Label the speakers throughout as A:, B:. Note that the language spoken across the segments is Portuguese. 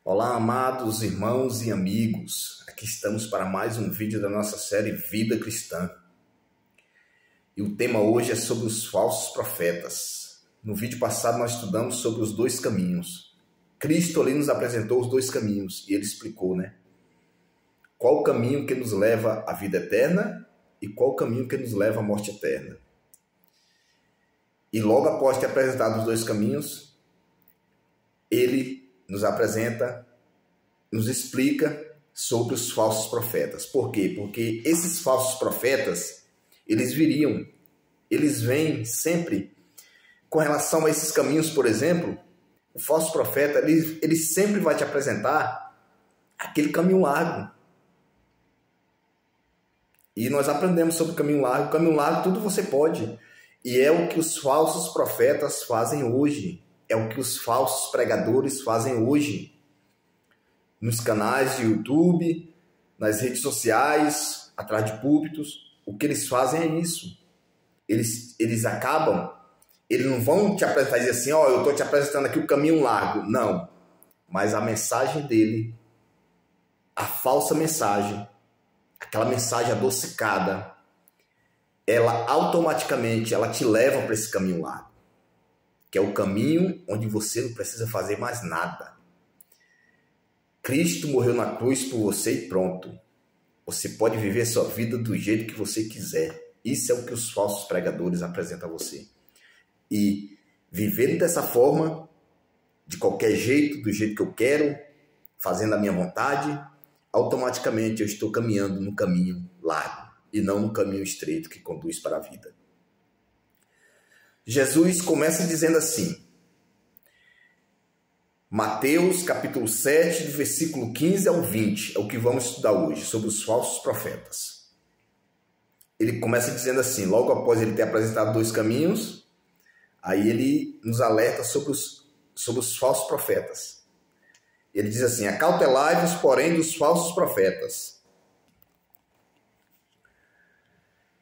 A: Olá, amados irmãos e amigos. Aqui estamos para mais um vídeo da nossa série Vida Cristã. E o tema hoje é sobre os falsos profetas. No vídeo passado nós estudamos sobre os dois caminhos. Cristo ali nos apresentou os dois caminhos e ele explicou, qual o caminho que nos leva à vida eterna e qual o caminho que nos leva à morte eterna. E logo após ter apresentado os dois caminhos, ele nos apresenta, nos explica sobre os falsos profetas. Por quê? Porque esses falsos profetas, eles vêm sempre com relação a esses caminhos. Por exemplo, o falso profeta, ele sempre vai te apresentar aquele caminho largo. E nós aprendemos sobre o caminho largo. O caminho largo, tudo você pode. E é o que os falsos profetas fazem hoje. É o que os falsos pregadores fazem hoje. Nos canais de YouTube, nas redes sociais, atrás de púlpitos. O que eles fazem é isso. Eles acabam, eles não vão te apresentar e dizer assim, eu estou te apresentando aqui o caminho largo. Não. Mas a mensagem dele, a falsa mensagem, aquela mensagem adocicada, ela automaticamente te leva para esse caminho largo. Que é o caminho onde você não precisa fazer mais nada. Cristo morreu na cruz por você e pronto. Você pode viver a sua vida do jeito que você quiser. Isso é o que os falsos pregadores apresentam a você. E vivendo dessa forma, de qualquer jeito, do jeito que eu quero, fazendo a minha vontade, automaticamente eu estou caminhando no caminho largo e não no caminho estreito que conduz para a vida. Jesus começa dizendo assim, Mateus capítulo 7, do versículo 15 ao 20, é o que vamos estudar hoje, sobre os falsos profetas. Ele começa dizendo assim, logo após ele ter apresentado dois caminhos, aí ele nos alerta sobre os falsos profetas. Ele diz assim, acautelai-vos, porém, dos falsos profetas,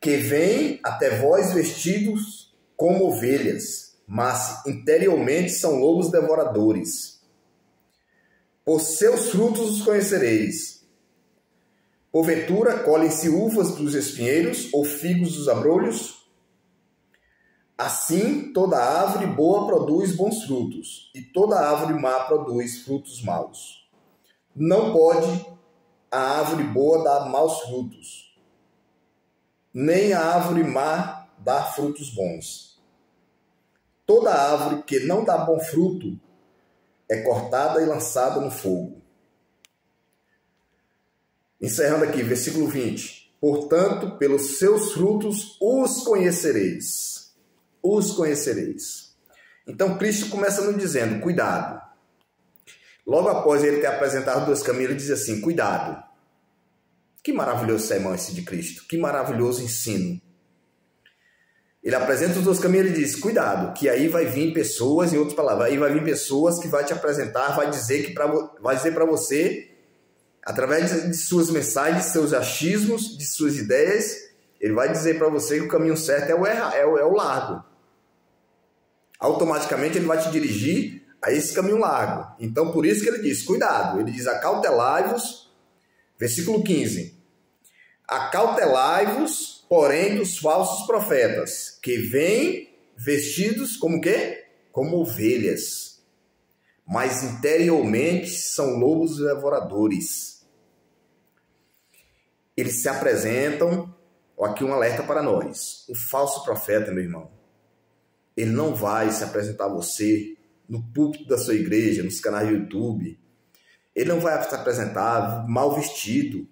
A: que vêm até vós vestidos como ovelhas, mas interiormente são lobos devoradores. Por seus frutos os conhecereis. Porventura colhem-se uvas dos espinheiros ou figos dos abrolhos? Assim, toda árvore boa produz bons frutos, e toda árvore má produz frutos maus. Não pode a árvore boa dar maus frutos, nem a árvore má dar frutos bons. Toda árvore que não dá bom fruto é cortada e lançada no fogo. Encerrando aqui, versículo 20. Portanto, pelos seus frutos os conhecereis. Os conhecereis. Então, Cristo começa nos dizendo, cuidado. Logo após ele ter apresentado dois caminhos, ele diz assim, cuidado. Que maravilhoso sermão esse de Cristo. Que maravilhoso ensino. Ele apresenta os dois caminhos e ele diz, cuidado, que aí vai vir pessoas, em outras palavras, aí vai vir pessoas que vai te apresentar, vai dizer para você, através de suas mensagens, de seus achismos, de suas ideias, ele vai dizer para você que o caminho certo é o largo. Automaticamente ele vai te dirigir a esse caminho largo. Então, por isso que ele diz, cuidado, ele diz, acautelai-vos, versículo 15, acautelai-vos, porém, dos falsos profetas, que vêm vestidos como quê? Como ovelhas, mas interiormente são lobos devoradores. Eles se apresentam, aqui um alerta para nós, o falso profeta, meu irmão, ele não vai se apresentar a você no púlpito da sua igreja, nos canais do YouTube, ele não vai se apresentar mal vestido,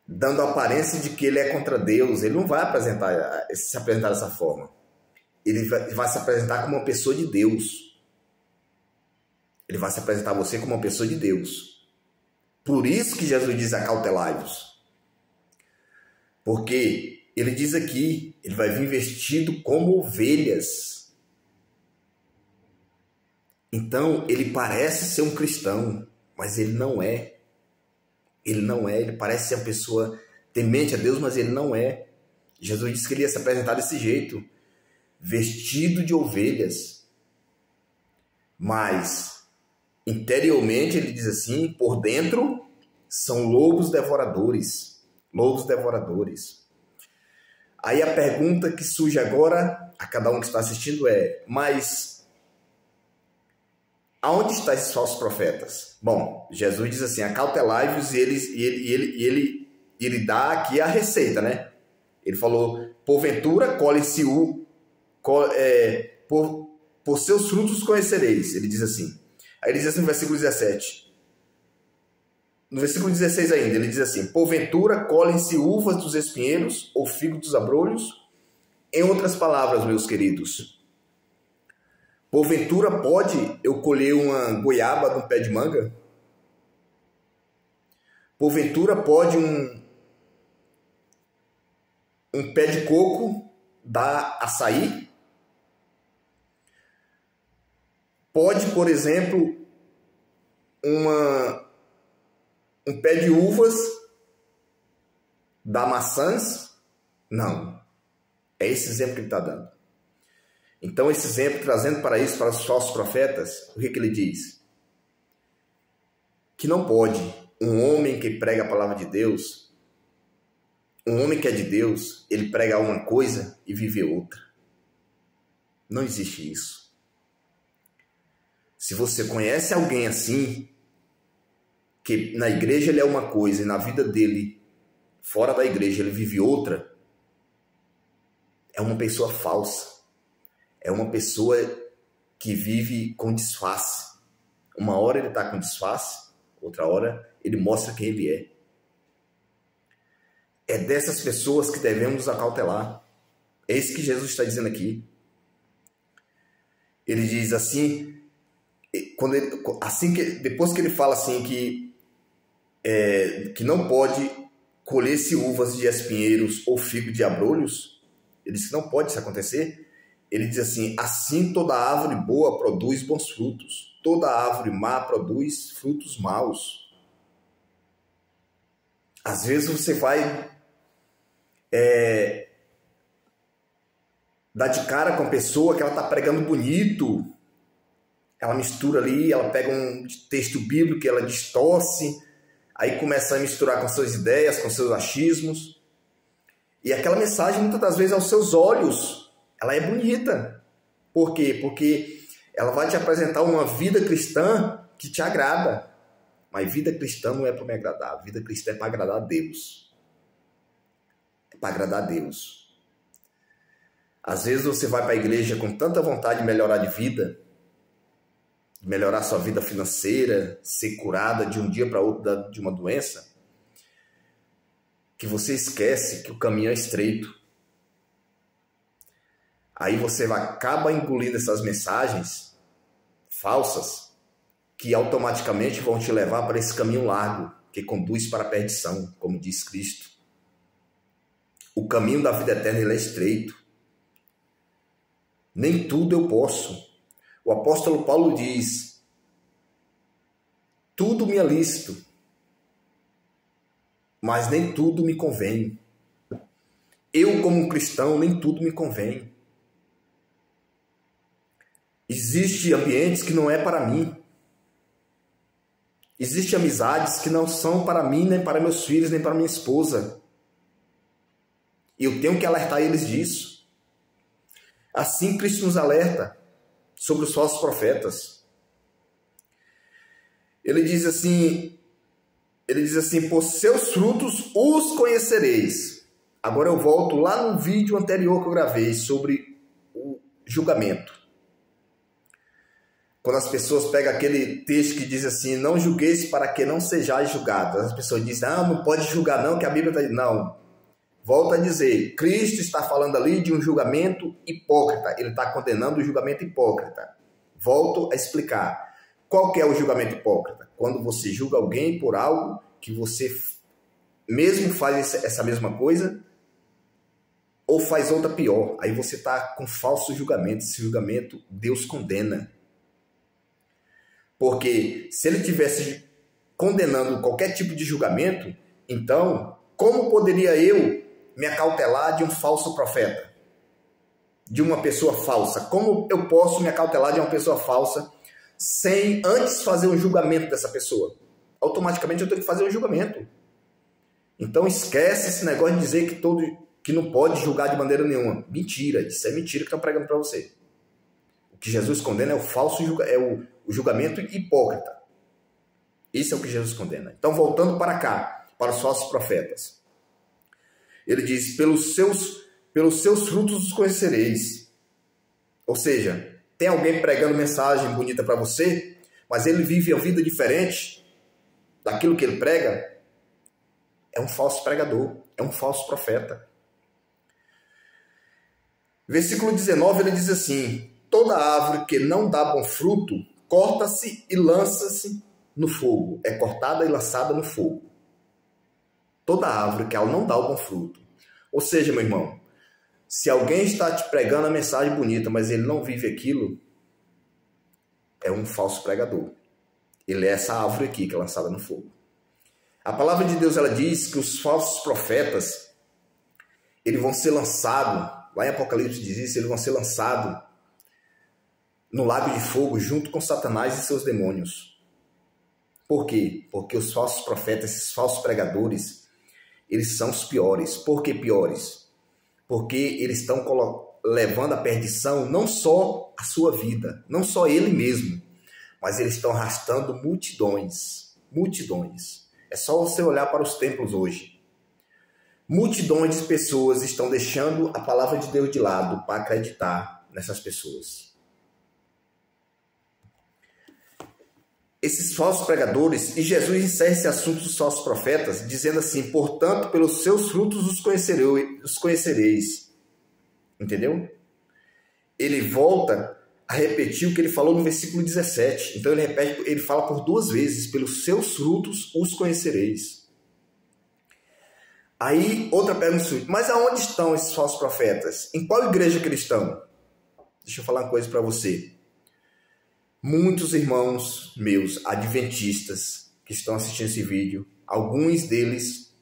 A: dando a aparência de que ele é contra Deus. Ele não vai se apresentar dessa forma. Ele vai se apresentar como uma pessoa de Deus. Ele vai se apresentar a você como uma pessoa de Deus. Por isso que Jesus diz acautelai-vos. Porque ele diz aqui, ele vai vir vestido como ovelhas. Então, ele parece ser um cristão, mas ele não é. Ele não é, ele parece ser uma pessoa temente a Deus, mas ele não é. Jesus disse que ele ia se apresentar desse jeito, vestido de ovelhas, mas Interiormente, ele diz assim, por dentro são lobos devoradores. Lobos devoradores. Aí a pergunta que surge agora a cada um que está assistindo é: mas aonde estão esses falsos profetas? Bom, Jesus diz assim: acautelai-vos, e ele dá aqui a receita, né? Ele falou: porventura colhe-se por seus frutos conhecereis. Ele diz assim. Aí ele diz assim no versículo 17. No versículo 16 ainda, ele diz assim: porventura colhem-se uvas dos espinheiros ou figo dos abrolhos? Em outras palavras, meus queridos, porventura pode eu colher uma goiaba de um pé de manga? Porventura pode um pé de coco dar açaí? Pode, por exemplo, um pé de uvas dar maçãs? Não. É esse exemplo que ele está dando. Então, esse exemplo, trazendo para isso, para os falsos profetas, o que ele diz? Que não pode um homem que prega a palavra de Deus, um homem que é de Deus, ele prega uma coisa e vive outra. Não existe isso. Se você conhece alguém assim, que na igreja ele é uma coisa e na vida dele, fora da igreja, ele vive outra, é uma pessoa falsa. É uma pessoa que vive com disfarce. Uma hora ele está com disfarce, outra hora ele mostra quem ele é. É dessas pessoas que devemos nos acautelar. É isso que Jesus está dizendo aqui. Ele diz assim, depois que ele fala assim que não pode colher-se uvas de espinheiros ou figo de abrolhos, ele diz que não pode isso acontecer. Ele diz assim: assim toda árvore boa produz bons frutos, toda árvore má produz frutos maus. Às vezes você vai dar de cara com a pessoa que ela está pregando bonito, ela mistura ali, ela pega um texto bíblico, ela distorce, aí começa a misturar com suas ideias, com seus achismos, e aquela mensagem muitas das vezes aos seus olhos ela é bonita. Por quê? Porque ela vai te apresentar uma vida cristã que te agrada. Mas vida cristã não é para me agradar. Vida cristã é para agradar a Deus. É para agradar a Deus. Às vezes você vai para a igreja com tanta vontade de melhorar de vida, de melhorar sua vida financeira, ser curada de um dia para outro de uma doença, que você esquece que o caminho é estreito. Aí você acaba engolindo essas mensagens falsas que automaticamente vão te levar para esse caminho largo que conduz para a perdição, como diz Cristo. O caminho da vida eterna ele é estreito. Nem tudo eu posso. O apóstolo Paulo diz: tudo me é lícito, mas nem tudo me convém. Eu, como um cristão, nem tudo me convém. Existem ambientes que não é para mim. Existem amizades que não são para mim, nem para meus filhos, nem para minha esposa. E eu tenho que alertar eles disso. Assim Cristo nos alerta sobre os falsos profetas. Ele diz assim, por seus frutos os conhecereis. Agora eu volto lá no vídeo anterior que eu gravei sobre o julgamento. Quando as pessoas pegam aquele texto que diz assim: não julgueis para que não sejais julgados. As pessoas dizem: não pode julgar não, que a Bíblia está dizendo. Não. Volto a dizer, Cristo está falando ali de um julgamento hipócrita. Ele está condenando o julgamento hipócrita. Volto a explicar. Qual que é o julgamento hipócrita? Quando você julga alguém por algo que você mesmo faz essa mesma coisa ou faz outra pior. Aí você está com falso julgamento. Esse julgamento Deus condena. Porque se ele estivesse condenando qualquer tipo de julgamento, então, como poderia eu me acautelar de um falso profeta? De uma pessoa falsa? Como eu posso me acautelar de uma pessoa falsa sem antes fazer um julgamento dessa pessoa. Automaticamente eu tenho que fazer um julgamento. Então esquece esse negócio de dizer que não pode julgar de maneira nenhuma. Mentira, isso é mentira que estão pregando para você. O que Jesus condena é o falso o julgamento hipócrita. Isso é o que Jesus condena. Então, voltando para cá, para os falsos profetas. Ele diz, pelos seus frutos os conhecereis. Ou seja, tem alguém pregando mensagem bonita para você, mas ele vive uma vida diferente daquilo que ele prega, é um falso pregador, é um falso profeta. Versículo 19, ele diz assim, toda árvore que não dá bom fruto, corta-se e lança-se no fogo. É cortada e lançada no fogo. Toda árvore que ela não dá o bom fruto. Ou seja, meu irmão, se alguém está te pregando a mensagem bonita, mas ele não vive aquilo, é um falso pregador. Ele é essa árvore aqui que é lançada no fogo. A palavra de Deus, ela diz que os falsos profetas, eles vão ser lançados, lá em Apocalipse diz isso, eles vão ser lançados no lago de fogo junto com Satanás e seus demônios. Por quê? Porque os falsos profetas, esses falsos pregadores, eles são os piores. Por que piores? Porque eles estão levando à perdição não só a sua vida, não só ele mesmo, mas eles estão arrastando multidões. Multidões. É só você olhar para os templos hoje. Multidões de pessoas estão deixando a palavra de Deus de lado para acreditar nessas pessoas. Esses falsos pregadores, e Jesus encerra esse assunto dos falsos profetas, dizendo assim, portanto, pelos seus frutos os conhecereis. Entendeu? Ele volta a repetir o que ele falou no versículo 17. Então ele fala por duas vezes, pelos seus frutos os conhecereis. Aí outra pergunta surge, mas aonde estão esses falsos profetas? Em qual igreja que eles estão? Deixa eu falar uma coisa para você. Muitos irmãos meus, adventistas, que estão assistindo esse vídeo, alguns deles,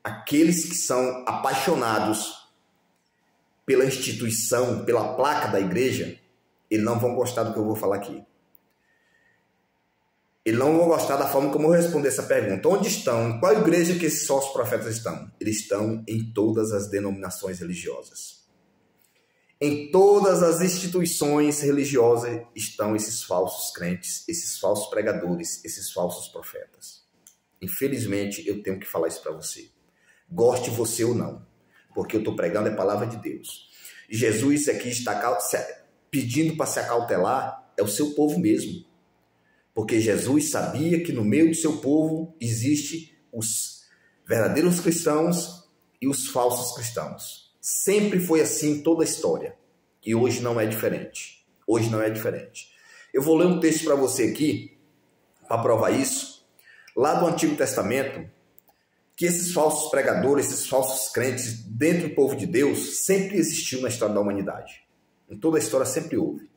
A: aqueles que são apaixonados pela instituição, pela placa da igreja, eles não vão gostar do que eu vou falar aqui. Eles não vão gostar da forma como eu vou responder essa pergunta. Onde estão? Em qual igreja que esses falsos profetas estão? Eles estão em todas as denominações religiosas. Em todas as instituições religiosas estão esses falsos crentes, esses falsos pregadores, esses falsos profetas. Infelizmente, eu tenho que falar isso para você. Goste você ou não, porque eu estou pregando a palavra de Deus. E Jesus aqui está pedindo para se acautelar, é o seu povo mesmo. Porque Jesus sabia que no meio do seu povo existe os verdadeiros cristãos e os falsos cristãos. Sempre foi assim em toda a história. E hoje não é diferente. Hoje não é diferente. Eu vou ler um texto para você aqui, para provar isso, lá do Antigo Testamento, que esses falsos pregadores, esses falsos crentes dentro do povo de Deus sempre existiu na história da humanidade. Em toda a história sempre houve.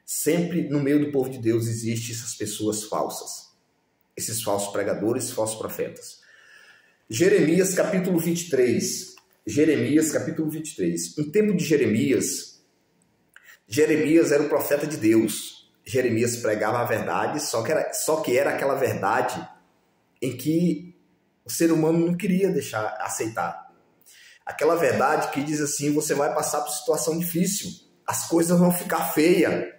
A: Sempre no meio do povo de Deus existem essas pessoas falsas. Esses falsos pregadores, falsos profetas. Jeremias capítulo 23. Jeremias capítulo 23. Em tempo de Jeremias era o profeta de Deus. Jeremias pregava a verdade, só que era aquela verdade em que o ser humano não queria aceitar. Aquela verdade que diz assim, você vai passar por situação difícil, as coisas vão ficar feias.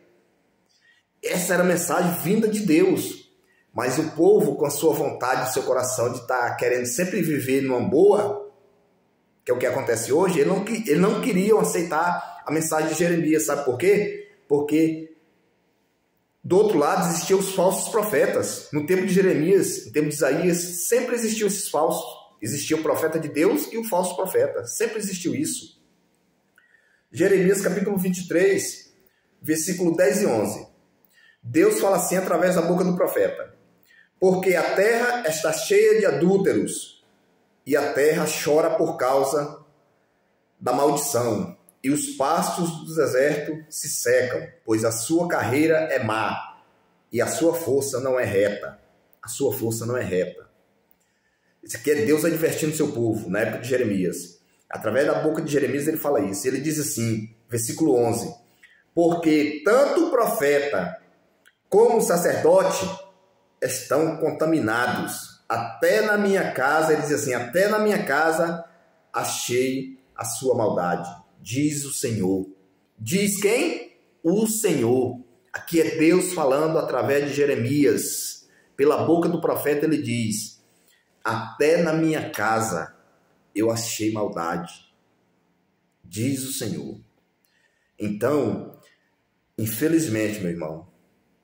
A: Essa era a mensagem vinda de Deus. Mas o povo, com a sua vontade, o seu coração de estar querendo sempre viver numa boa, que é o que acontece hoje, eles não queriam aceitar a mensagem de Jeremias. Sabe por quê? Porque do outro lado existiam os falsos profetas. No tempo de Jeremias, no tempo de Isaías, sempre existiam esses falsos. Existia o profeta de Deus e o falso profeta. Sempre existiu isso. Jeremias capítulo 23, versículo 10 e 11. Deus fala assim através da boca do profeta. Porque a terra está cheia de adúlteros, e a terra chora por causa da maldição, e os pastos do deserto se secam, pois a sua carreira é má, e a sua força não é reta. A sua força não é reta. Isso aqui é Deus advertindo o seu povo, na época de Jeremias. Através da boca de Jeremias ele fala isso. Ele diz assim, versículo 11. Porque tanto o profeta como sacerdote, estão contaminados. Até na minha casa, ele diz assim, até na minha casa achei a sua maldade, diz o Senhor. Diz quem? O Senhor. Aqui é Deus falando através de Jeremias. Pela boca do profeta ele diz, até na minha casa eu achei maldade, diz o Senhor. Então, infelizmente, meu irmão,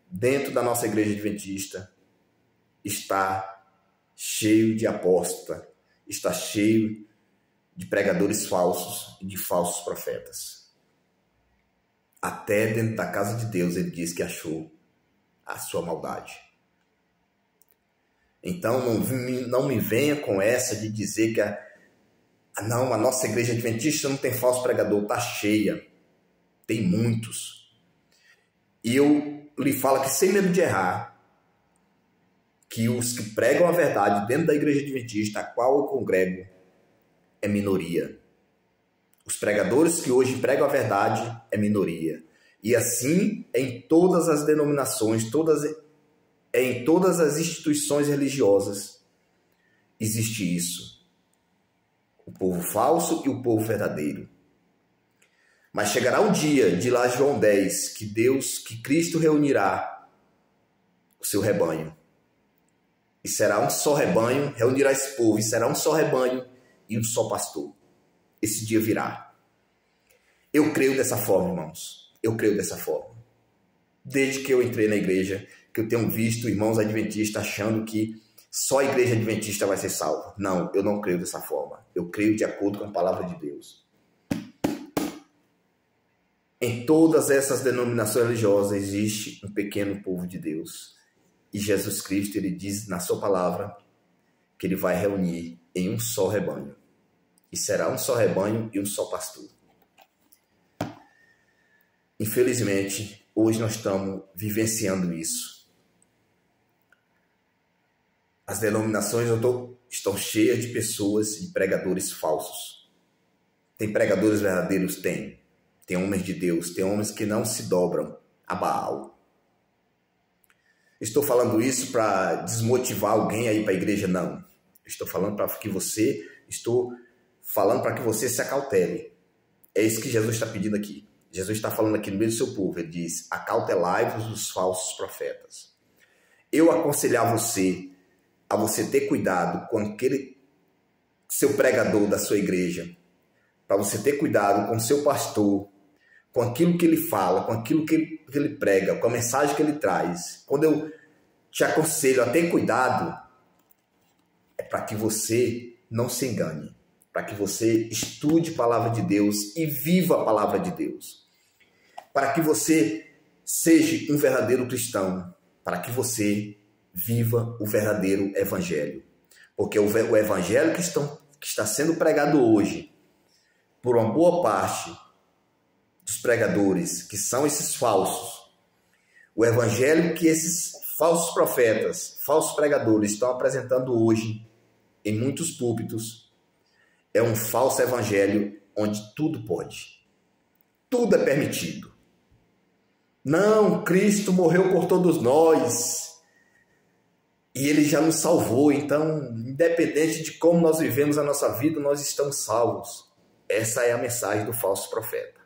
A: dentro da nossa igreja adventista está cheio de apóstata, está cheio de pregadores falsos e de falsos profetas. Até dentro da casa de Deus ele diz que achou a sua maldade. Então não me venha com essa de dizer que a nossa igreja adventista não tem falso pregador, está cheia. Tem muitos. E eu lhe falo que sem medo de errar, que os que pregam a verdade dentro da igreja adventista, a qual eu congrego, é minoria. Os pregadores que hoje pregam a verdade é minoria. E assim em todas as denominações, em todas as instituições religiosas, existe isso. O povo falso e o povo verdadeiro. Mas chegará o dia, de lá João 10, que Cristo reunirá o seu rebanho. E será um só rebanho, reunirá esse povo, e será um só rebanho e um só pastor. Esse dia virá. Eu creio dessa forma, irmãos. Eu creio dessa forma. Desde que eu entrei na igreja, que eu tenho visto irmãos adventistas achando que só a igreja adventista vai ser salva. Não, eu não creio dessa forma. Eu creio de acordo com a palavra de Deus. Em todas essas denominações religiosas existe um pequeno povo de Deus. E Jesus Cristo, ele diz na sua palavra que ele vai reunir em um só rebanho. E será um só rebanho e um só pastor. Infelizmente, hoje nós estamos vivenciando isso. As denominações estão cheias de pessoas e pregadores falsos. Tem pregadores verdadeiros? Tem. Tem homens de Deus, tem homens que não se dobram a Baal. Estou falando isso para desmotivar alguém a ir para a igreja? Não. Estou falando para que você se acautele. É isso que Jesus está pedindo aqui. Jesus está falando aqui no meio do seu povo. Ele diz, acautelai-vos dos falsos profetas. Eu aconselhar você a você ter cuidado com aquele seu pregador da sua igreja, para você ter cuidado com o seu pastor, com aquilo que ele fala, com aquilo que ele prega, com a mensagem que ele traz. Quando eu te aconselho a ter cuidado, é para que você não se engane, para que você estude a palavra de Deus e viva a palavra de Deus, para que você seja um verdadeiro cristão, para que você viva o verdadeiro evangelho. Porque o evangelho que está sendo pregado hoje, por uma boa parte dos pregadores, que são esses falsos, o evangelho que esses falsos profetas, falsos pregadores estão apresentando hoje em muitos púlpitos, é um falso evangelho onde tudo pode. Tudo é permitido. Não, Cristo morreu por todos nós e Ele já nos salvou. Então, independente de como nós vivemos a nossa vida, nós estamos salvos. Essa é a mensagem do falso profeta.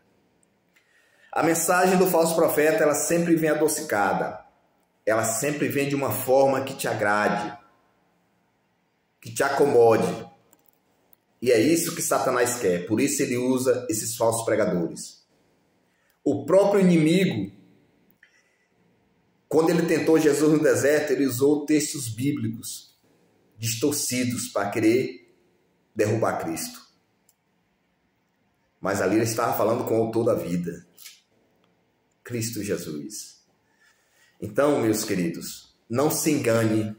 A: A mensagem do falso profeta, ela sempre vem adocicada. Ela sempre vem de uma forma que te agrade, que te acomode. E é isso que Satanás quer. Por isso ele usa esses falsos pregadores. O próprio inimigo, quando ele tentou Jesus no deserto, ele usou textos bíblicos distorcidos para querer derrubar Cristo. Mas ali ele estava falando com o autor da vida, Cristo Jesus. Então, meus queridos, não se engane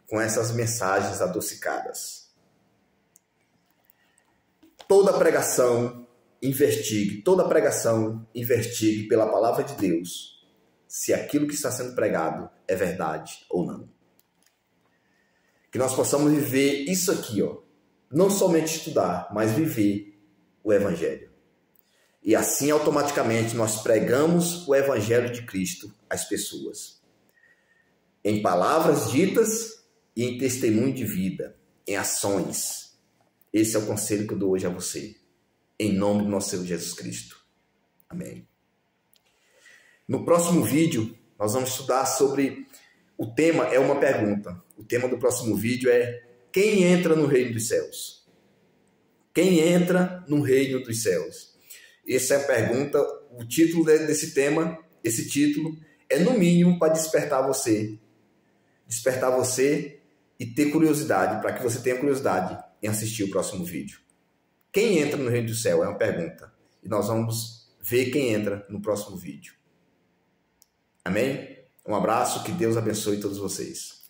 A: com essas mensagens adocicadas. Toda pregação investigue pela palavra de Deus se aquilo que está sendo pregado é verdade ou não. Que nós possamos viver isso aqui, não somente estudar, mas viver o evangelho. E assim automaticamente nós pregamos o evangelho de Cristo às pessoas. em palavras ditas e em testemunho de vida, em ações. Esse é o conselho que eu dou hoje a você, em nome do nosso Senhor Jesus Cristo. Amém. No próximo vídeo, nós vamos estudar sobre... O tema é uma pergunta. O tema do próximo vídeo é: quem entra no reino dos céus? Quem entra no reino dos céus? Essa é a pergunta. O título desse tema, esse título, é no mínimo para despertar você e ter curiosidade, para que você tenha curiosidade em assistir o próximo vídeo. Quem entra no reino do céu? É uma pergunta. E nós vamos ver quem entra no próximo vídeo. Amém? Um abraço, que Deus abençoe todos vocês.